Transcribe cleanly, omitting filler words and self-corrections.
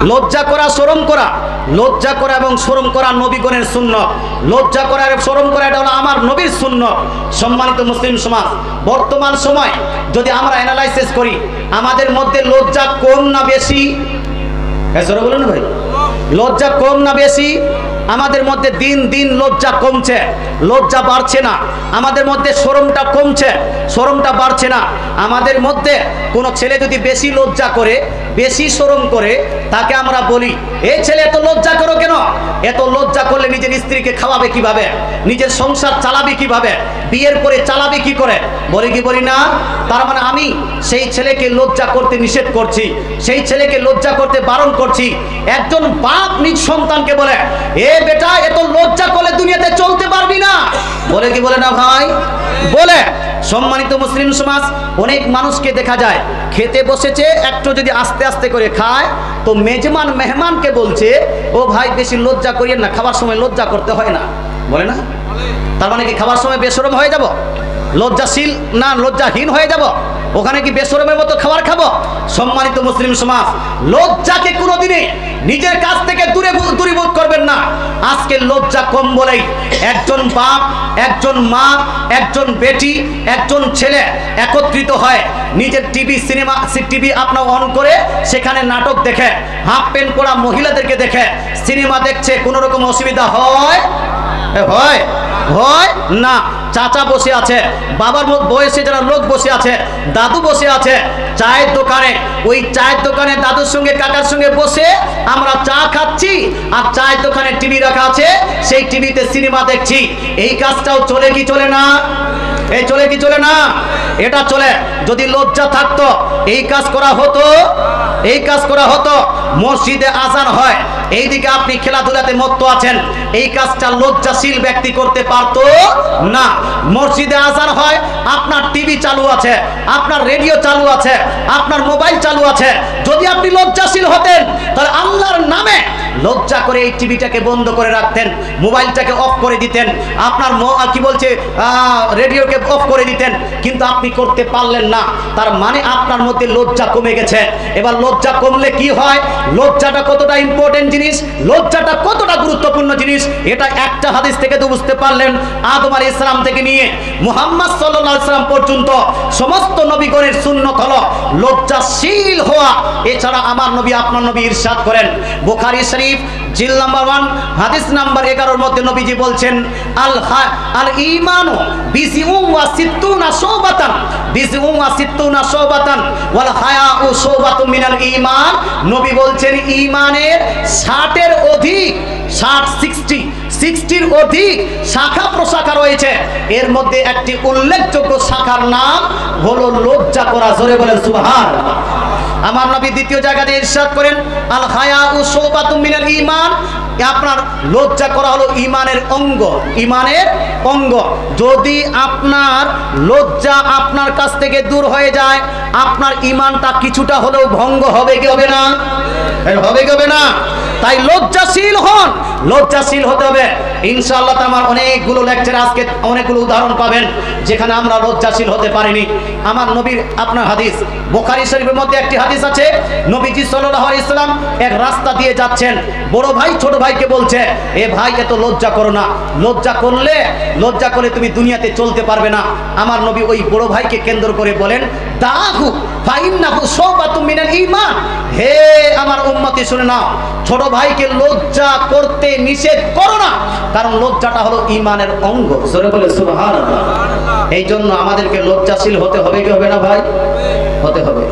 লজ্জা করা, শরম করা, লজ্জা করা এবং শরম করা নবীগণের সুন্নাত। লজ্জা করা আর শরম করা এটা হলো আমার নবীর সুন্নাত। সম্মানিত মুসলিম সমাজ, বর্তমান সময় যদি আমরা অ্যানালাইসিস করি, আমাদের মধ্যে লজ্জা কম না বেশি? বলুন না ভাই, লজ্জা কম না বেশি? আমাদের মধ্যে দিন দিন লজ্জা কমছে, লজ্জা বাড়ছে না। আমাদের মধ্যে শরমটা কমছে, শরমটা বাড়ছে না। আমাদের মধ্যে কোনো ছেলে যদি বেশি লজ্জা করে, বেশি শরম করে, তাকে আমরা বলি, এই ছেলে এত লজ্জা করো কেন? এত লজ্জা করলে নিজের স্ত্রীকে খাওয়াবে কিভাবে, নিজের সংসার চালাবে কিভাবে, বিয়ের পরে চালাবে কি করে? বলি কি বলি না? তার মানে আমি সেই ছেলেকে লজ্জা করতে নিষেধ করছি, সেই ছেলেকে লজ্জা করতে বারণ করছি। একজন বাপ নিজ সন্তানকে বলে, এ বেটা এত লজ্জা করলে দুনিয়াতে চলতে পারবি না। বলে কি বলে না ভাই? বলে। সম্মানিত মুসলিম সমাজ, অনেক মানুষকে দেখা যায় খেতে বসেছে, একটু যদি আস্তে আস্তে করে খায় তো মেজবান মেহমানকে বলছে, ও ভাই বেশি লজ্জা করিয়েন না, খাবার সময় লজ্জা করতে হয় না। বলে না? তার মানে কি খাবার সময় বেশরম হয়ে যাব? লজ্জাশীল না লজ্জাহীন হয়ে যাব? ওখানে কি বেশরমের মতো খাবার খাবো? সম্মানিত মুসলিম সমাজ, লজ্জাকে কোনোদিনে নিজের কাছ থেকে দূরীভূত করবেন না। আজকে লজ্জা কম বলেই একজন বাপ, একজন মা, একজন বেটি, একজন ছেলে একত্রিত হয়, নিজের টিভি আপনার অন করে সেখানে নাটক দেখে, হাফ প্যান্ট পরা মহিলাদেরকে দেখে সিনেমা দেখছে। কোনো রকম অসুবিধা হয়? হয়? হয় না। চাচা বসে আছে, বাবার বয়সে যারা লোক বসে আছে, দাদু বসে আছে চায়ের দোকানে, ওই চায়ের দোকানে দাদুর সঙ্গে কাকার সঙ্গে বসে আমরা চা খাচ্ছি, আর চায়ের দোকানে টিভি রাখা আছে, সেই টিভিতে সিনেমা দেখছি। এই কাজটাও চলে কি চলে না? এই চলে কি চলে না? এটা চলে। যদি লজ্জা থাকতো এই কাজ করা হতো, এই কাজ করা হতো। মসজিদে আজান হয়, এইদিকে আপনি খেলাধুলাতে মত্ত আছেন, এই কাজটা লজ্জাশীল ব্যক্তি করতে পারতো না। মসজিদে আজান হয়, আপনার টিভি চালু আছে, আপনার রেডিও চালু আছে, আপনার মোবাইল চালু আছে। যদি আপনি লজ্জাশীল হতেন তাহলে আল্লাহর নামে লজ্জা করে এই টিভিটাকে বন্ধ করে রাখতেন, মোবাইলটাকে অফ করে দিতেন, আপনার কি বলছে রেডিওকে অফ করে দিতেন, কিন্তু আপনি করতে পারলেন না। তার মানে আপনার মধ্যে লজ্জা কমে গেছে। এবার লজ্জা কমলে কি হয়? লজ্জাটা কতটা ইম্পর্টেন্ট জিনিস, লজ্জাটা কতটা গুরুত্বপূর্ণ জিনিস, এটা একটা হাদিস থেকে তো বুঝতে পারলেন। আদম আলাইহিস সালাম থেকে নিয়ে মুহাম্মদ সাল্লাল্লাহু আলাইহি সাল্লাম পর্যন্ত সমস্ত নবীগণের সুন্নাত হলো লজ্জাশীল হওয়া। এছাড়া আমার নবী, আপনার নবী ইরশাদ করেন, বুখারী শরীফ জিল নাম্বার 1 হাদিস নাম্বার 11 মধ্যে নবীজি বলছেন, আল ঈমানু বিসিউম ওয়া সিত্তুনা শুবাতান, বিসিউম ওয়া সিত্তুনা শুবাতান ওয়াল হায়াউ শুবাতুম মিনাল ঈমান। নবী বলছেন ঈমানের 60 এর অধিক, 60 অধিক শাখা প্রশাখা রয়েছে। এর মধ্যে একটি উল্লেখযোগ্য শাখার নাম হলো লজ্জা করা। জোরে বলেন সুবহানাল্লাহ। আমার নবী দ্বিতীয় জায়গাতে ইরশাদ করেন, আল হায়াউ শুবাতুম মিনাল ঈমান, আপনার লজ্জা করা হলো ঈমানের অঙ্গ, ঈমানের অঙ্গ। যদি আপনার লজ্জা আপনার কাছ থেকে দূর হয়ে যায়, আপনার ঈমানটা কিছুটা হলেও ভঙ্গ হবে কি হবে না? হবে কি হবে না? তাই লজ্জাশীল হন, লজ্জাশীল হতে হবে। ইনশাআল্লাহ আমার অনেকগুলো লেকচার, আজকে অনেকগুলো উদাহরণ পাবেন যেখানে আমরা লজ্জাশীল হতে পারিনি। আমার নবীর আপনার হাদিস বুখারী শরীফের মধ্যে একটি হাদিস আছে, নবীজি সাল্লাল্লাহু আলাইহি সাল্লাম এক রাস্তা দিয়ে যাচ্ছেন, বড় ভাই ছোট ভাইকে বলছে, এ ভাই এত লজ্জা করো না, লজ্জা করলে তুমি দুনিয়াতে চলতে পারবে না। আমার নবী ওই বড় ভাইকে কেন্দ্র করে বলেন, দাহু ফাইন্নাহু শুবাতুম মিনাল ঈমান। হে আমার উম্মতি শুনে নাও, ছোট ভাইকে লজ্জা করতে নিষেধ করো না, কারণ লজ্জাটা হলো ঈমানের অঙ্গ। জোরে বলে সুবহানাল্লাহ। এই জন্য আমাদেরকে লজ্জাশীল হতে হবে কি হবে না ভাই? হতে হবে।